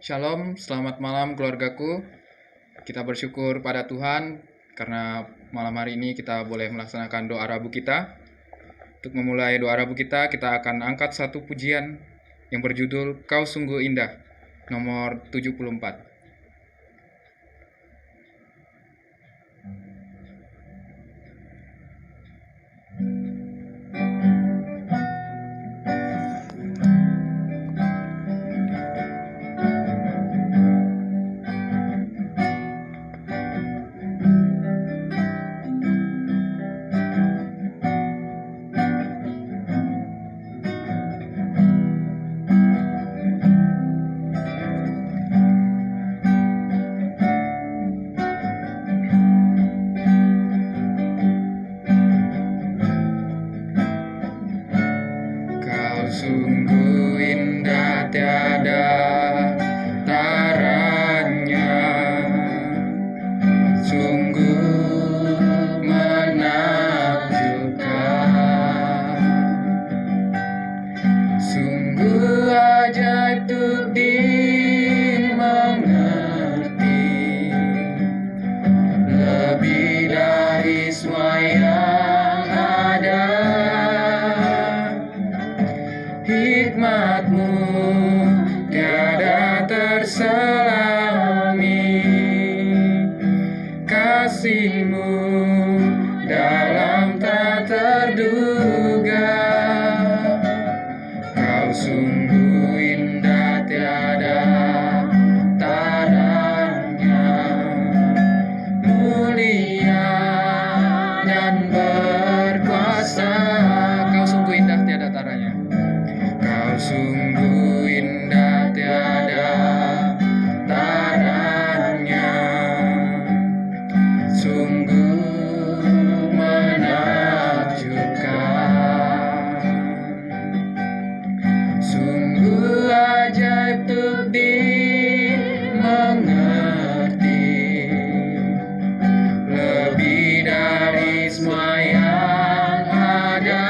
Shalom, selamat malam keluargaku. Kita bersyukur pada Tuhan karena malam hari ini kita boleh melaksanakan doa Rabu kita. Untuk memulai doa Rabu kita akan angkat satu pujian yang berjudul Kau Sungguh Indah, nomor 74. Sungguh indah tiada taranya, sungguh menakjubkan, sungguh ajaib untuk dimengerti, lebih dari semua yang ada. Hikmat-Mu tiada terselami, kasih-Mu dalam tak terduga. Kau sungguh indah tiada tandanya, mulia dan berkuasa. Kau sungguh indah tiada taranya. Kau sungguh indah tiada taranya, sungguh menakjubkan, sungguh ajaib untuk dimengerti, lebih dari semua yang ada.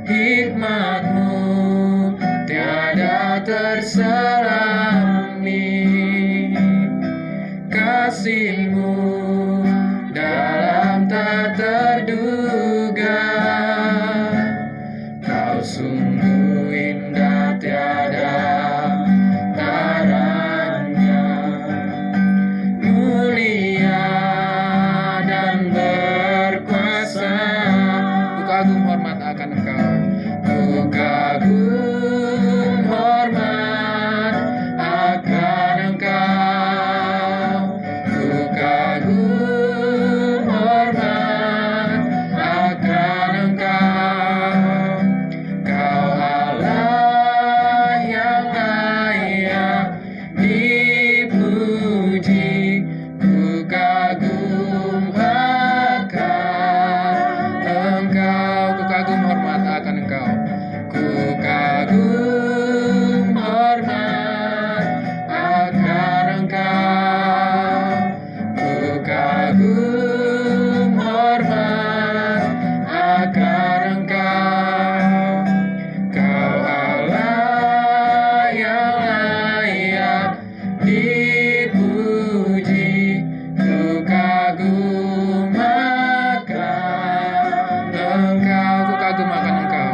Hikmat-Mu tiada terselami, kasih-Mu dalam tak terduga. Kau sungguh indah tiada taranya, mulia dan berkuasa. Ku kagum hormat akan Engkau. Ku kagum hormat akan Engkau. Ku kagum hormat akan Engkau. Kau Allah yang layak dipuji. Ku kagum akan Engkau. Ku kagum hormat akan Engkau. Ku kagum hormat akan Engkau. Ku kagum hormat akan Engkau. Kau Allah yang layak dipuji. Ku kagum akan Engkau. Ku kagum akan Engkau.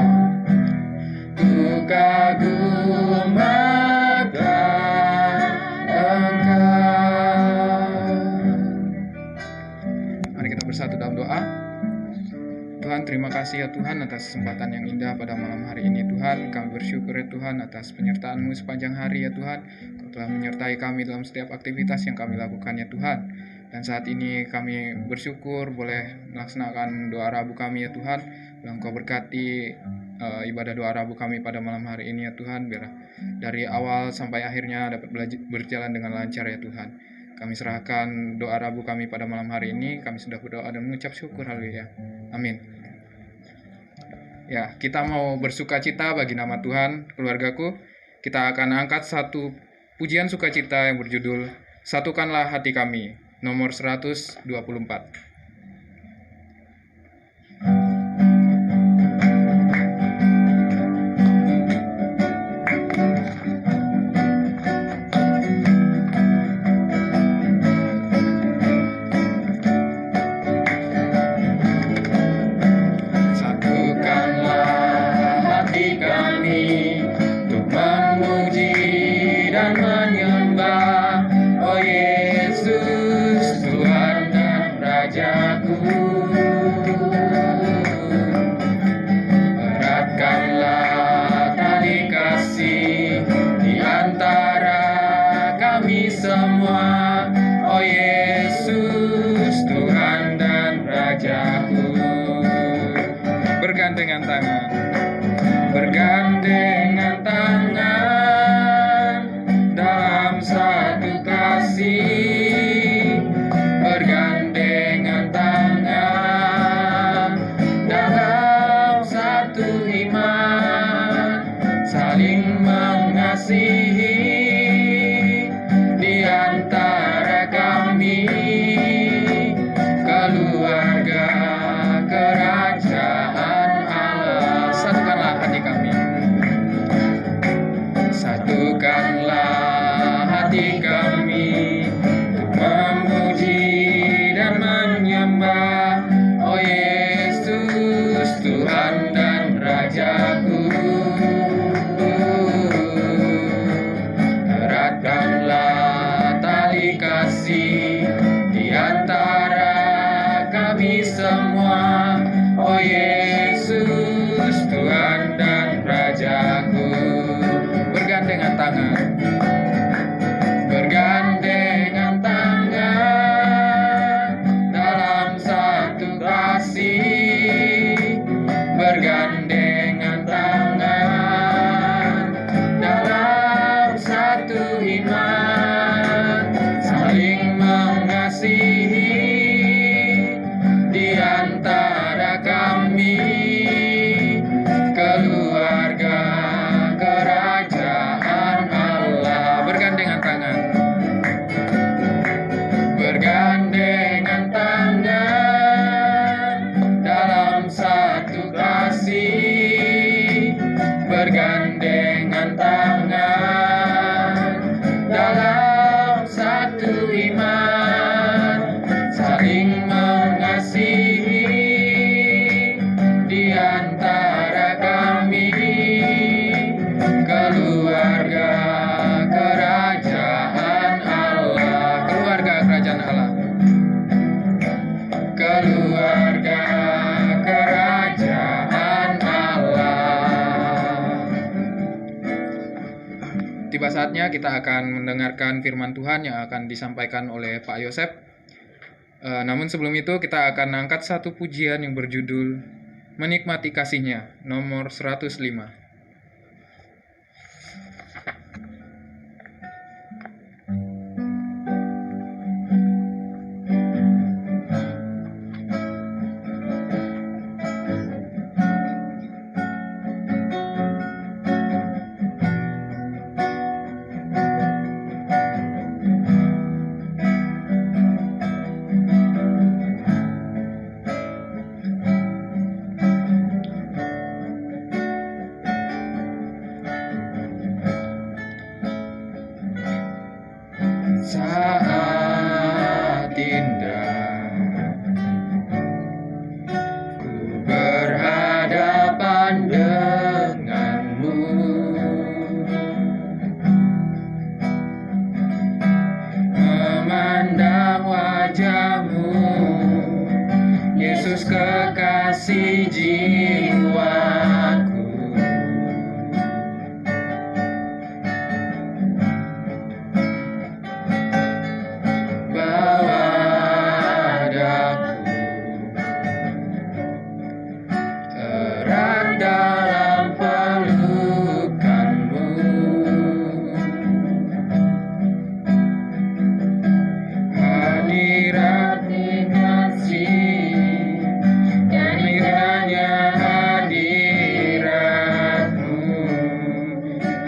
Ku kagum akan Engkau. Mari kita bersatu dalam doa. Tuhan, terima kasih ya Tuhan atas kesempatan yang indah pada malam hari ini Tuhan. Kami bersyukur ya Tuhan atas penyertaan-Mu sepanjang hari ya Tuhan. Kau telah menyertai kami dalam setiap aktivitas yang kami lakukan ya Tuhan. Dan saat ini kami bersyukur boleh melaksanakan doa Rabu kami ya Tuhan. Biar Engkau berkati ibadah doa Rabu kami pada malam hari ini ya Tuhan. Biar dari awal sampai akhirnya dapat berjalan dengan lancar ya Tuhan. Kami serahkan doa Rabu kami pada malam hari ini. Kami sudah berdoa dan mengucap syukur. Haleluya. Amin. Ya, kita mau bersuka cita bagi nama Tuhan, keluargaku. Kita akan angkat satu pujian sukacita yang berjudul Satukanlah Hati Kami, nomor 124. bergandengan tangan, bergandengan tangan dalam satu kasih, bergandengan tangan dalam satu iman, saling mengasihi di antara kami, keluarga kerajaan Allah. Satukanlah hati kami, satukanlah hati kami untuk memuji dan menyembah, oh Yesus Tuhan dan Rajaku. Eratkanlah tali kasih di antara kami semua, oh Yesus Tuhan dan Rajaku. Bergandengan tangan, bergandengan tangan dalam satu kasih, bergandengan tangan dalam satu iman, saling mengasihi di antara kami, keluarga kerajaan Allah. Bergandengan tangan, bergandengan tangan dalam satu kasih, bergandengan tangan dalam satu iman, saling mengasihi di antara kami, keluarga kerajaan Allah. Keluarga kerajaan Allah, keluarga kerajaan Allah. Tiba saatnya kita akan mendengarkan firman Tuhan yang akan disampaikan oleh Pak Yosef. Namun sebelum itu kita akan angkat satu pujian yang berjudul Menikmati Kasih-Nya, nomor 105. Saat indah ku berhadapan denganmu, memandang wajahmu, Yesus kekasih jiwaku. Dalam pelukanmu, hadirat-Mu kasih, dan indahnya hadirat-Mu,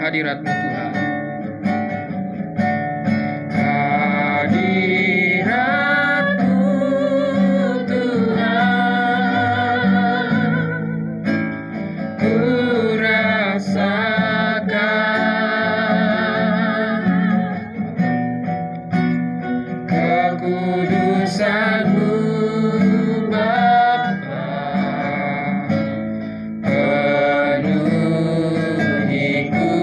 hadirat-Mu Tuhan, hadirat-Mu Tuhan, ku rasakan kekudusan-Mu Bapa, penuhiku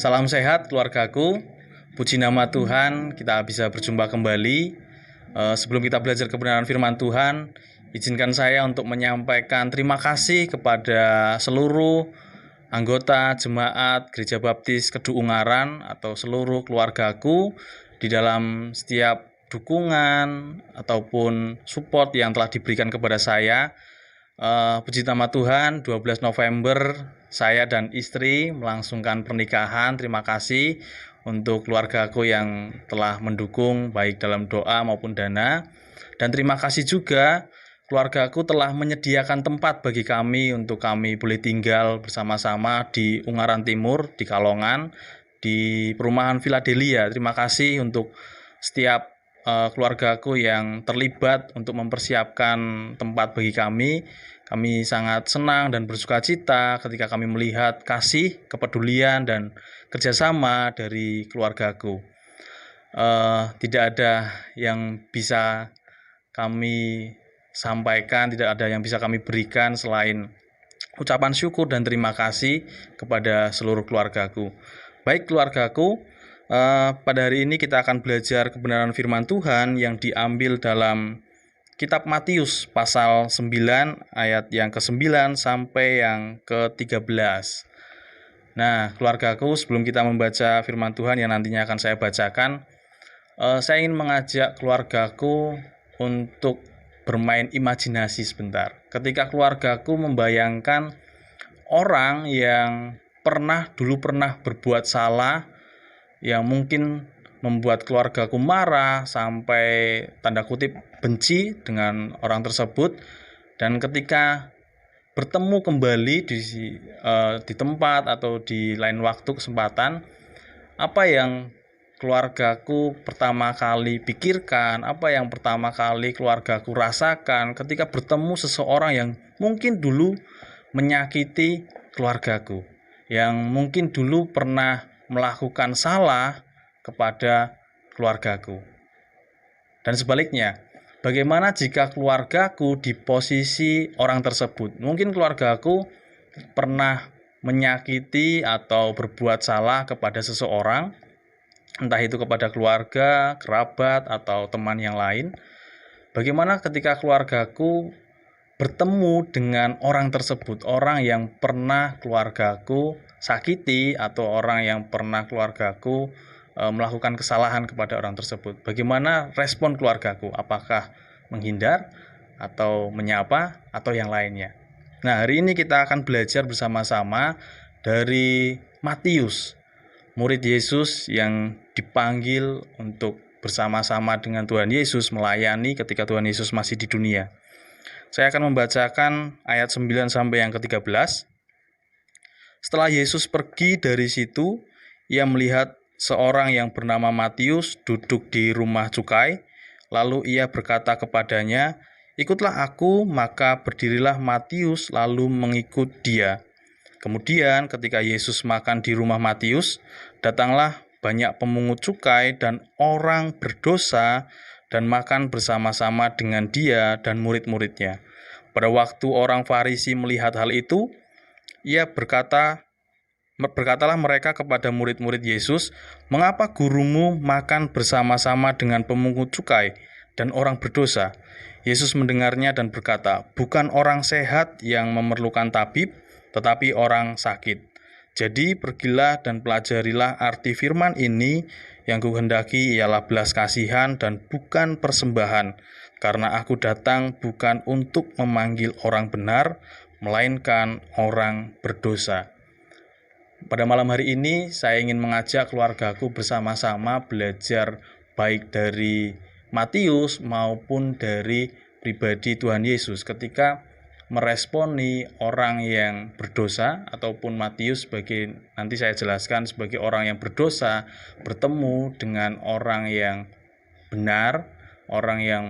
Salam sehat keluargaku. Puji nama Tuhan, kita bisa berjumpa kembali. Sebelum kita belajar kebenaran firman Tuhan, izinkan saya untuk menyampaikan terima kasih kepada seluruh anggota jemaat Gereja Baptis Kedu Ungaran atau seluruh keluargaku di dalam setiap dukungan ataupun support yang telah diberikan kepada saya. Puji nama Tuhan, 12 November saya dan istri melangsungkan pernikahan. Terima kasih untuk keluargaku yang telah mendukung baik dalam doa maupun dana. Dan terima kasih juga keluargaku telah menyediakan tempat bagi kami untuk kami boleh tinggal bersama-sama di Ungaran Timur, di Kalongan, di perumahan Philadelphia. Terima kasih untuk setiap keluargaku yang terlibat untuk mempersiapkan tempat bagi kami. Kami sangat senang dan bersuka cita ketika kami melihat kasih, kepedulian, dan kerjasama dari keluargaku. Tidak ada yang bisa kami sampaikan, tidak ada yang bisa kami berikan selain ucapan syukur dan terima kasih kepada seluruh keluargaku. Baik keluargaku, pada hari ini kita akan belajar kebenaran firman Tuhan yang diambil dalam Kitab Matius pasal 9 ayat yang ke-9 sampai yang ke-13. Nah, keluargaku, sebelum kita membaca firman Tuhan yang nantinya akan saya bacakan, saya ingin mengajak keluargaku untuk bermain imajinasi sebentar. Ketika keluargaku membayangkan orang yang dulu pernah berbuat salah, yang mungkin membuat keluargaku marah sampai tanda kutip benci dengan orang tersebut, dan ketika bertemu kembali di tempat atau di lain waktu kesempatan, apa yang keluargaku pertama kali pikirkan, apa yang pertama kali keluargaku rasakan ketika bertemu seseorang yang mungkin dulu menyakiti keluargaku, yang mungkin dulu pernah melakukan salah kepada keluargaku. Dan sebaliknya, bagaimana jika keluargaku di posisi orang tersebut? Mungkin keluargaku pernah menyakiti atau berbuat salah kepada seseorang, entah itu kepada keluarga, kerabat, atau teman yang lain. Bagaimana ketika keluargaku bertemu dengan orang tersebut, orang yang pernah keluargaku sakiti atau orang yang pernah keluargaku melakukan kesalahan kepada orang tersebut? Bagaimana respon keluargaku? Apakah menghindar atau menyapa atau yang lainnya? Nah, hari ini kita akan belajar bersama-sama dari Matius, murid Yesus yang dipanggil untuk bersama-sama dengan Tuhan Yesus melayani ketika Tuhan Yesus masih di dunia. Saya akan membacakan ayat 9 sampai yang ke-13. Setelah Yesus pergi dari situ, ia melihat seorang yang bernama Matius duduk di rumah cukai. Lalu ia berkata kepadanya, "Ikutlah aku." Maka berdirilah Matius lalu mengikut dia. Kemudian ketika Yesus makan di rumah Matius, datanglah banyak pemungut cukai dan orang berdosa dan makan bersama-sama dengan dia dan murid-muridnya. Pada waktu orang Farisi melihat hal itu, berkatalah mereka kepada murid-murid Yesus, "Mengapa gurumu makan bersama-sama dengan pemungut cukai dan orang berdosa?" Yesus mendengarnya dan berkata, "Bukan orang sehat yang memerlukan tabib, tetapi orang sakit. Jadi pergilah dan pelajarilah arti firman ini, yang kuhendaki ialah belas kasihan dan bukan persembahan, karena aku datang bukan untuk memanggil orang benar, melainkan orang berdosa." Pada malam hari ini saya ingin mengajak keluargaku bersama-sama belajar baik dari Matius maupun dari pribadi Tuhan Yesus ketika meresponi orang yang berdosa, ataupun Matius sebagai, nanti saya jelaskan, sebagai orang yang berdosa bertemu dengan orang yang benar, orang yang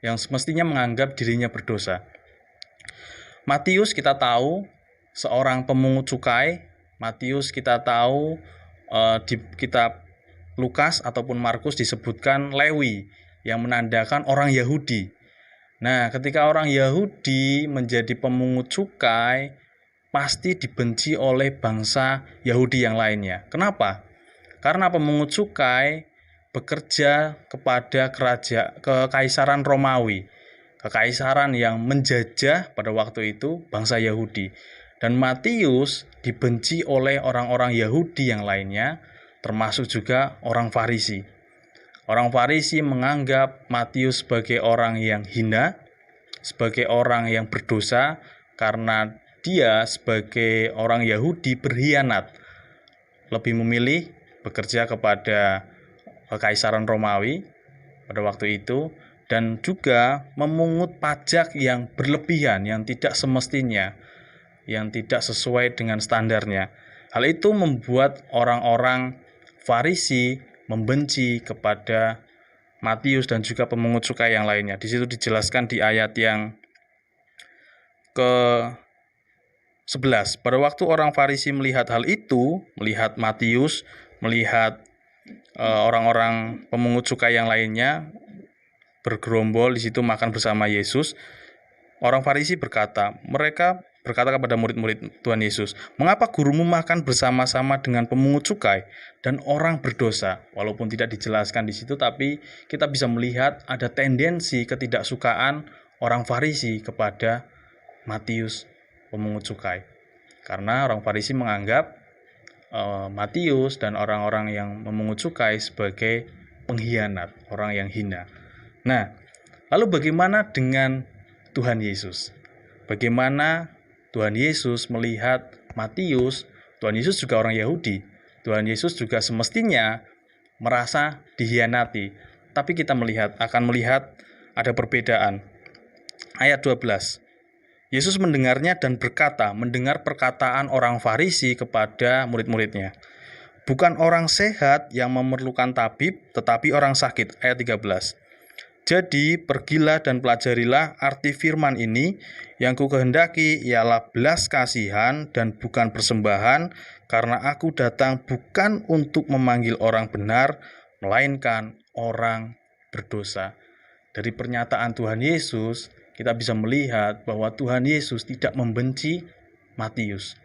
yang semestinya menganggap dirinya berdosa. Matius kita tahu seorang pemungut cukai. Matius kita tahu di kitab Lukas ataupun Markus disebutkan Lewi, yang menandakan orang Yahudi. Nah, ketika orang Yahudi menjadi pemungut cukai, pasti dibenci oleh bangsa Yahudi yang lainnya. Kenapa? Karena pemungut cukai bekerja kepada kekaisaran Romawi, kekaisaran yang menjajah pada waktu itu bangsa Yahudi. Dan Matius dibenci oleh orang-orang Yahudi yang lainnya, termasuk juga orang Farisi. Orang Farisi menganggap Matius sebagai orang yang hina, sebagai orang yang berdosa, karena dia sebagai orang Yahudi berkhianat, lebih memilih bekerja kepada kekaisaran Romawi pada waktu itu, dan juga memungut pajak yang berlebihan, yang tidak semestinya, yang tidak sesuai dengan standarnya. Hal itu membuat orang-orang Farisi membenci kepada Matius dan juga pemungut cukai yang lainnya. Di situ dijelaskan di ayat yang ke-11. Pada waktu orang Farisi melihat hal itu, melihat Matius, melihat orang-orang pemungut cukai yang lainnya bergerombol di situ makan bersama Yesus, orang Farisi mereka berkata kepada murid-murid Tuhan Yesus, "Mengapa gurumu makan bersama-sama dengan pemungut cukai dan orang berdosa?" Walaupun tidak dijelaskan di situ, tapi kita bisa melihat ada tendensi ketidaksukaan orang Farisi kepada Matius, pemungut cukai. Karena orang Farisi menganggap Matius dan orang-orang yang memungut cukai sebagai pengkhianat, orang yang hina. Nah, lalu bagaimana dengan Tuhan Yesus? Bagaimana Tuhan Yesus melihat Matius? Tuhan Yesus juga orang Yahudi. Tuhan Yesus juga semestinya merasa dikhianati. Tapi kita akan melihat ada perbedaan. Ayat 12. Yesus mendengarnya dan mendengar perkataan orang Farisi kepada murid-muridnya. Bukan orang sehat yang memerlukan tabib, tetapi orang sakit. Ayat 13. Jadi pergilah dan pelajarilah arti firman ini, yang ku kehendaki ialah belas kasihan dan bukan persembahan, karena aku datang bukan untuk memanggil orang benar, melainkan orang berdosa. Dari pernyataan Tuhan Yesus, kita bisa melihat bahwa Tuhan Yesus tidak membenci Matius.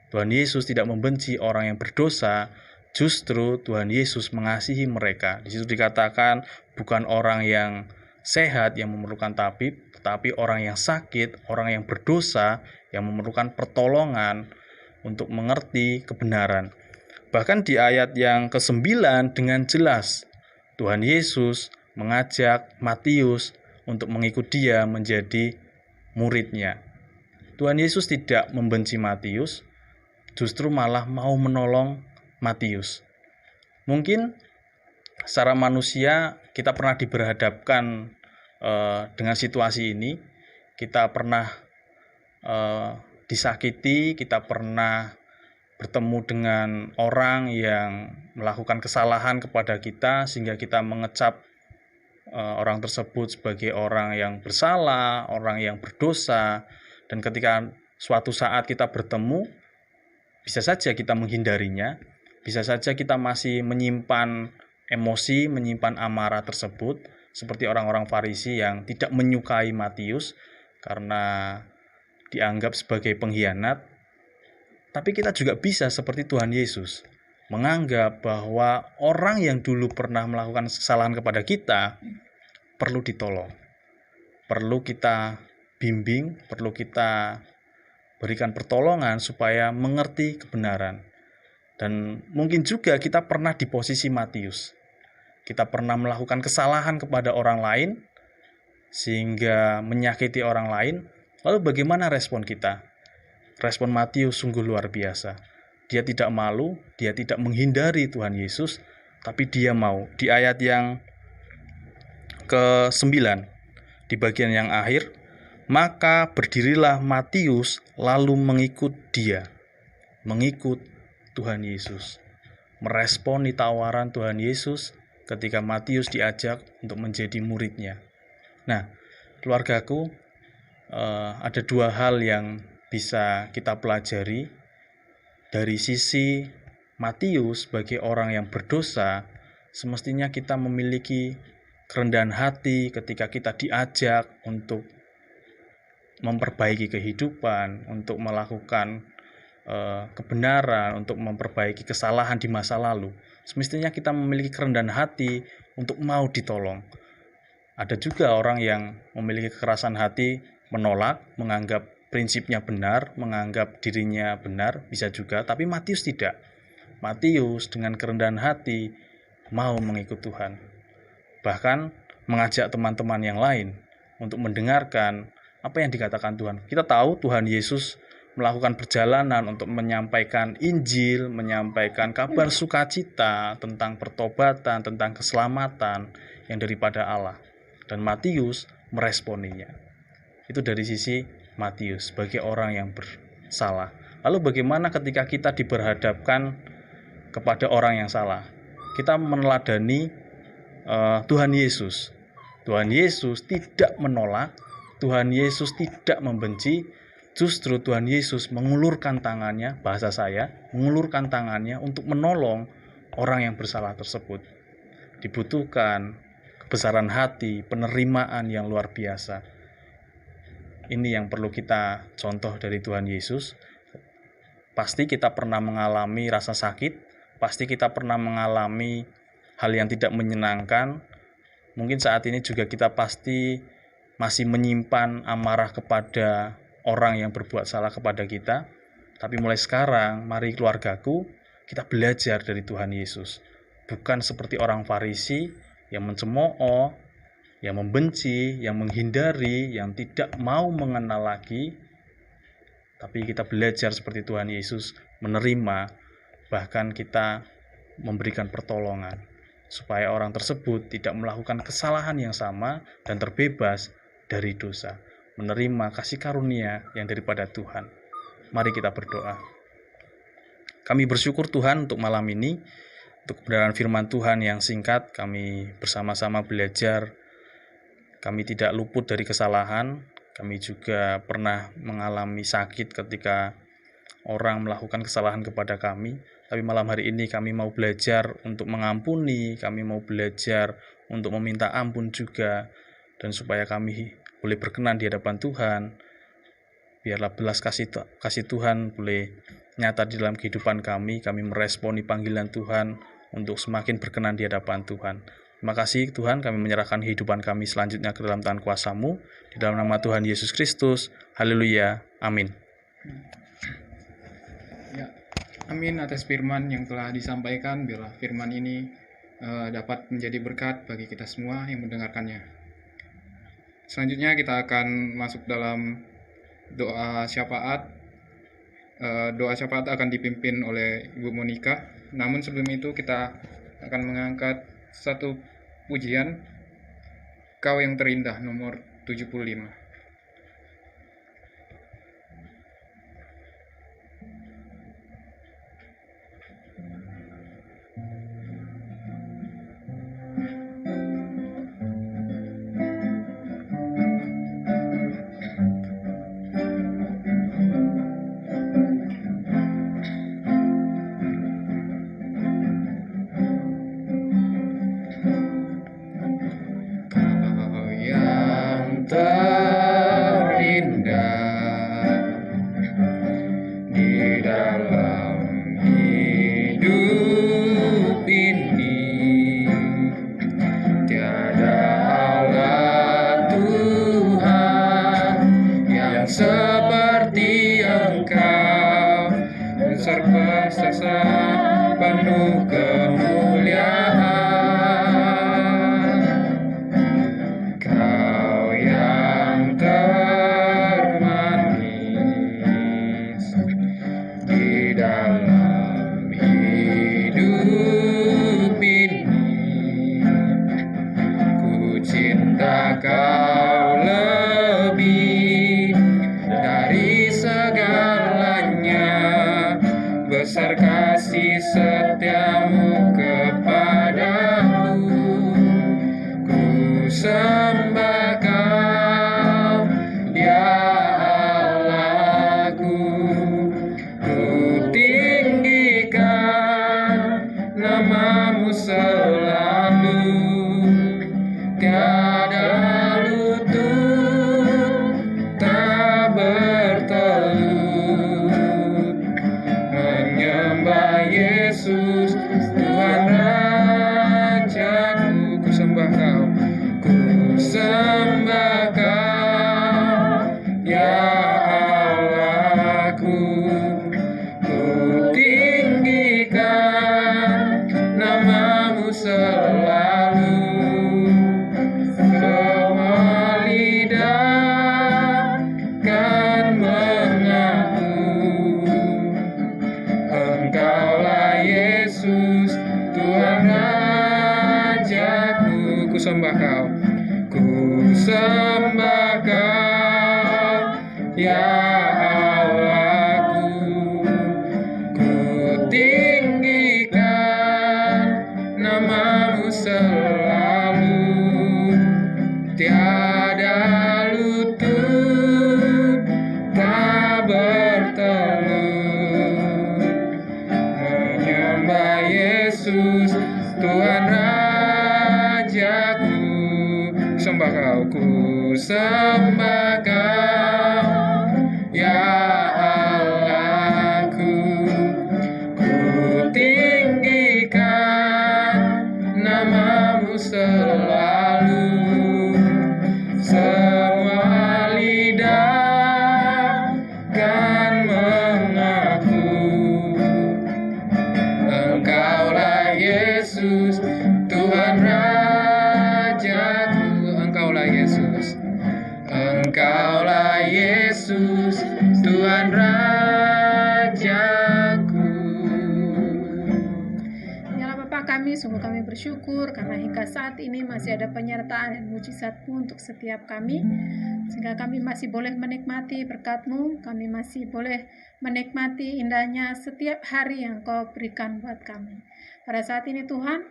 Tuhan Yesus tidak membenci orang yang berdosa, justru Tuhan Yesus mengasihi mereka. Di situ dikatakan bukan orang yang sehat yang memerlukan tabib, tetapi orang yang sakit, orang yang berdosa yang memerlukan pertolongan untuk mengerti kebenaran. Bahkan di ayat yang ke-9 dengan jelas Tuhan Yesus mengajak Matius untuk mengikut dia menjadi muridnya. Tuhan Yesus tidak membenci Matius, justru malah mau menolong Matius. Mungkin secara manusia kita pernah diberhadapkan dengan situasi ini. Kita pernah disakiti, kita pernah bertemu dengan orang yang melakukan kesalahan kepada kita, sehingga kita mengecap orang tersebut sebagai orang yang bersalah, orang yang berdosa. Dan ketika suatu saat kita bertemu, bisa saja kita menghindarinya, bisa saja kita masih menyimpan emosi, menyimpan amarah tersebut, seperti orang-orang Farisi yang tidak menyukai Matius karena dianggap sebagai pengkhianat. Tapi kita juga bisa seperti Tuhan Yesus, menganggap bahwa orang yang dulu pernah melakukan kesalahan kepada kita perlu ditolong, perlu kita bimbing, perlu kita berikan pertolongan supaya mengerti kebenaran. Dan mungkin juga kita pernah di posisi Matius. Kita pernah melakukan kesalahan kepada orang lain sehingga menyakiti orang lain. Lalu bagaimana respon kita? Respon Matius sungguh luar biasa. Dia tidak malu, dia tidak menghindari Tuhan Yesus, tapi dia mau. Di ayat yang ke-9, di bagian yang akhir, maka berdirilah Matius lalu mengikut dia, mengikut Tuhan Yesus, meresponi tawaran Tuhan Yesus ketika Matius diajak untuk menjadi muridnya. Nah, keluargaku, ada dua hal yang bisa kita pelajari dari sisi Matius sebagai orang yang berdosa. Semestinya kita memiliki kerendahan hati ketika kita diajak untuk memperbaiki kehidupan, untuk melakukan kebenaran, untuk memperbaiki kesalahan di masa lalu, semestinya kita memiliki kerendahan hati untuk mau ditolong. Ada juga orang yang memiliki kekerasan hati, menolak, menganggap prinsipnya benar, menganggap dirinya benar, bisa juga, tapi Matius tidak. Matius dengan kerendahan hati mau mengikut Tuhan. Bahkan mengajak teman-teman yang lain untuk mendengarkan apa yang dikatakan Tuhan. Kita tahu Tuhan Yesus melakukan perjalanan untuk menyampaikan Injil, menyampaikan kabar sukacita tentang pertobatan, tentang keselamatan yang daripada Allah. Dan Matius meresponinya. Itu dari sisi Matius sebagai orang yang bersalah. Lalu bagaimana ketika kita diberhadapkan kepada orang yang salah? Kita meneladani Tuhan Yesus. Tuhan Yesus tidak menolak, Tuhan Yesus tidak membenci, justru Tuhan Yesus mengulurkan tangannya, bahasa saya, mengulurkan tangannya untuk menolong orang yang bersalah tersebut. Dibutuhkan kebesaran hati, penerimaan yang luar biasa. Ini yang perlu kita contoh dari Tuhan Yesus. Pasti kita pernah mengalami rasa sakit, pasti kita pernah mengalami hal yang tidak menyenangkan. Mungkin saat ini juga kita pasti masih menyimpan amarah kepada orang yang berbuat salah kepada kita. Tapi mulai sekarang, mari keluargaku, kita belajar dari Tuhan Yesus. Bukan seperti orang Farisi yang mencemooh, yang membenci, yang menghindari, yang tidak mau mengenal lagi. Tapi kita belajar seperti Tuhan Yesus, menerima, bahkan kita memberikan pertolongan, supaya orang tersebut tidak melakukan kesalahan yang sama dan terbebas dari dosa. Menerima kasih karunia yang daripada Tuhan. Mari kita berdoa. Kami bersyukur Tuhan untuk malam ini, untuk kebenaran firman Tuhan yang singkat. Kami bersama-sama belajar. Kami tidak luput dari kesalahan. Kami juga pernah mengalami sakit ketika orang melakukan kesalahan kepada kami. Tapi malam hari ini kami mau belajar untuk mengampuni, kami mau belajar untuk meminta ampun juga, dan supaya kami boleh berkenan di hadapan Tuhan. Biarlah belas kasih Tuhan boleh nyata di dalam kehidupan kami meresponi panggilan Tuhan untuk semakin berkenan di hadapan Tuhan. Terima kasih Tuhan, kami menyerahkan kehidupan kami selanjutnya ke dalam tangan kuasa-Mu, di dalam nama Tuhan Yesus Kristus. Haleluya, amin. Ya, amin atas firman yang telah disampaikan. Biarlah firman ini dapat menjadi berkat bagi kita semua yang mendengarkannya. Selanjutnya kita akan masuk dalam doa syafaat. Doa syafaat akan dipimpin oleh Ibu Monica. Namun sebelum itu kita akan mengangkat satu pujian, Kau yang terindah, nomor 75. Seperti Engkau, besar kuasa penuh kemuliaan. Kau yang termanis di dalam hidup ini, ku cinta Kau lebih dari segalanya. Besar kasih setiamu kepadaku, ku sembah Kau, ya Allahku. Ku tinggikan nama-Mu selalu, tiada lutut tak bertelut. sembah Kau. Ku sembah Kau, ya Allahku. Ku tinggikan nama-Mu selalu, tiada lutut tak bertelut. Menyembah Yesus, Tuhan Rajaku. Sembah Kau, ku sembah Kau, ya Allahku. Ku tinggikan nama-Mu selalu, semua lidah kan mengaku Engkaulah Yesus, Tuhan Rajaku. Engkaulah Yesus, Engkaulah Yesus, Tuhan Rajaku. Ya Bapa kami, sungguh kami bersyukur karena hingga saat ini masih ada penyertaan dan mujizat-Mu untuk setiap kami, sehingga kami masih boleh menikmati berkat-Mu, kami masih boleh menikmati indahnya setiap hari yang Kau berikan buat kami. Pada saat ini Tuhan,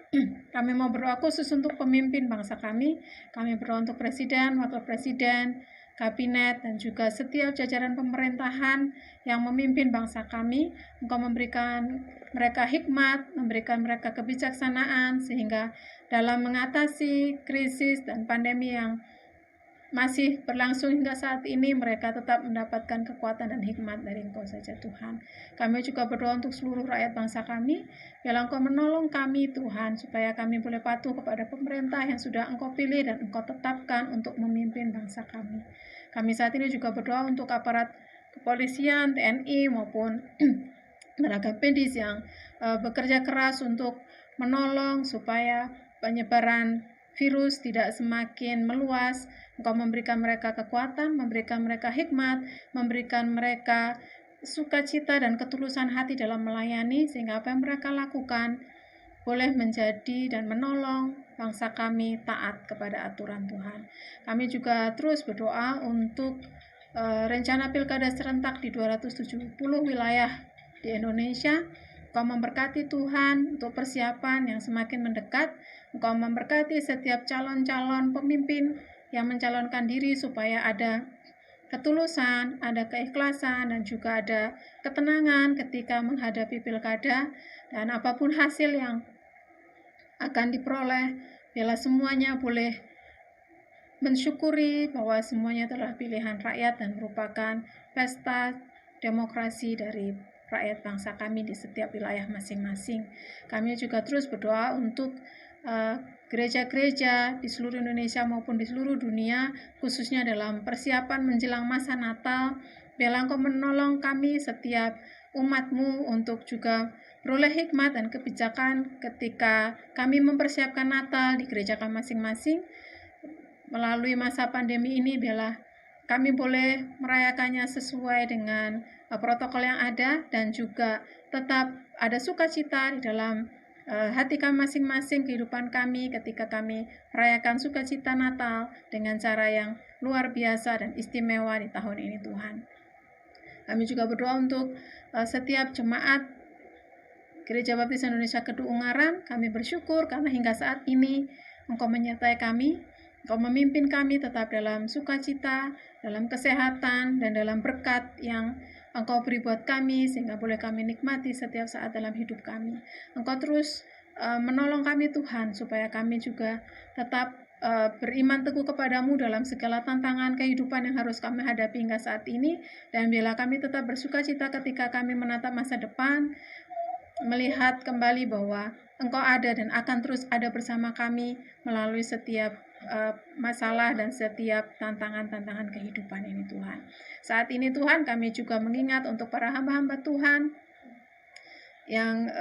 kami mau berdoa khusus untuk pemimpin bangsa kami berdoa untuk presiden, wakil presiden, kabinet, dan juga setiap jajaran pemerintahan yang memimpin bangsa kami. Engkau memberikan mereka hikmat, memberikan mereka kebijaksanaan, sehingga dalam mengatasi krisis dan pandemi yang masih berlangsung hingga saat ini, mereka tetap mendapatkan kekuatan dan hikmat dari Engkau saja Tuhan. Kami juga berdoa untuk seluruh rakyat bangsa kami, biarlah Engkau menolong kami Tuhan, supaya kami boleh patuh kepada pemerintah yang sudah Engkau pilih dan Engkau tetapkan untuk memimpin bangsa kami. Kami saat ini juga berdoa untuk aparat kepolisian, TNI maupun tenaga medis yang bekerja keras untuk menolong supaya penyebaran virus tidak semakin meluas. Engkau memberikan mereka kekuatan, memberikan mereka hikmat, memberikan mereka sukacita dan ketulusan hati dalam melayani, sehingga apa yang mereka lakukan boleh menjadi dan menolong bangsa kami taat kepada aturan Tuhan. Kami juga terus berdoa untuk rencana pilkada serentak di 270 wilayah di Indonesia. Engkau memberkati Tuhan untuk persiapan yang semakin mendekat. Engkau memberkati setiap calon-calon pemimpin yang mencalonkan diri supaya ada ketulusan, ada keikhlasan, dan juga ada ketenangan ketika menghadapi pilkada. Dan apapun hasil yang akan diperoleh, biarlah semuanya boleh mensyukuri bahwa semuanya adalah pilihan rakyat dan merupakan pesta demokrasi dari rakyat bangsa kami di setiap wilayah masing-masing. Kami juga terus berdoa untuk gereja-gereja di seluruh Indonesia maupun di seluruh dunia, khususnya dalam persiapan menjelang masa Natal. Biarlah Engkau menolong kami setiap umat-Mu untuk juga beroleh hikmat dan kebijakan ketika kami mempersiapkan Natal di gereja kami masing-masing. Melalui masa pandemi ini, biarlah kami boleh merayakannya sesuai dengan protokol yang ada, dan juga tetap ada sukacita di dalam hati kami masing-masing, kehidupan kami ketika kami merayakan sukacita Natal dengan cara yang luar biasa dan istimewa di tahun ini Tuhan. Kami juga berdoa untuk setiap jemaat Gereja Baptis Indonesia Kedung Ungaran. Kami bersyukur karena hingga saat ini Engkau menyertai kami, Engkau memimpin kami tetap dalam sukacita, dalam kesehatan, dan dalam berkat yang Engkau beri buat kami, sehingga boleh kami nikmati setiap saat dalam hidup kami. Engkau terus menolong kami Tuhan, supaya kami juga tetap beriman teguh kepadamu dalam segala tantangan kehidupan yang harus kami hadapi hingga saat ini. Dan biarlah kami tetap bersukacita ketika kami menatap masa depan, melihat kembali bahwa Engkau ada dan akan terus ada bersama kami melalui setiap masalah dan setiap tantangan-tantangan kehidupan ini Tuhan. Saat ini Tuhan, kami juga mengingat untuk para hamba-hamba Tuhan yang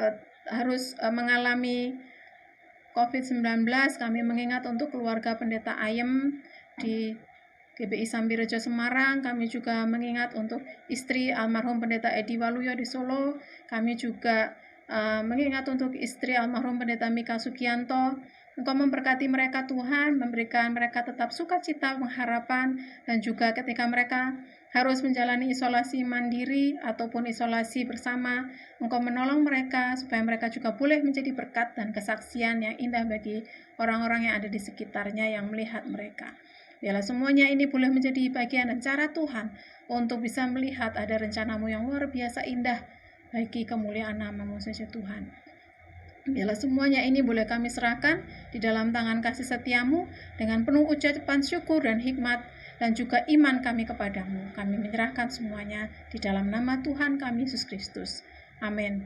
harus mengalami COVID-19. Kami mengingat untuk keluarga Pendeta Ayem di GBI Sambirejo Semarang. Kami juga mengingat untuk istri almarhum Pendeta Edi Waluyo di Solo. Kami juga mengingat untuk istri almarhum Pendeta Mika Sugianto. Engkau memberkati mereka Tuhan, memberikan mereka tetap sukacita, pengharapan, dan juga ketika mereka harus menjalani isolasi mandiri ataupun isolasi bersama, Engkau menolong mereka supaya mereka juga boleh menjadi berkat dan kesaksian yang indah bagi orang-orang yang ada di sekitarnya yang melihat mereka. Biarlah semuanya ini boleh menjadi bagian dan cara Tuhan untuk bisa melihat ada rencana-Mu yang luar biasa indah bagi kemuliaan nama-Mu saja Tuhan. Biarlah semuanya ini boleh kami serahkan di dalam tangan kasih setia-Mu dengan penuh ucapan syukur dan hikmat dan juga iman kami kepadamu. Kami menyerahkan semuanya di dalam nama Tuhan kami Yesus Kristus. Amin.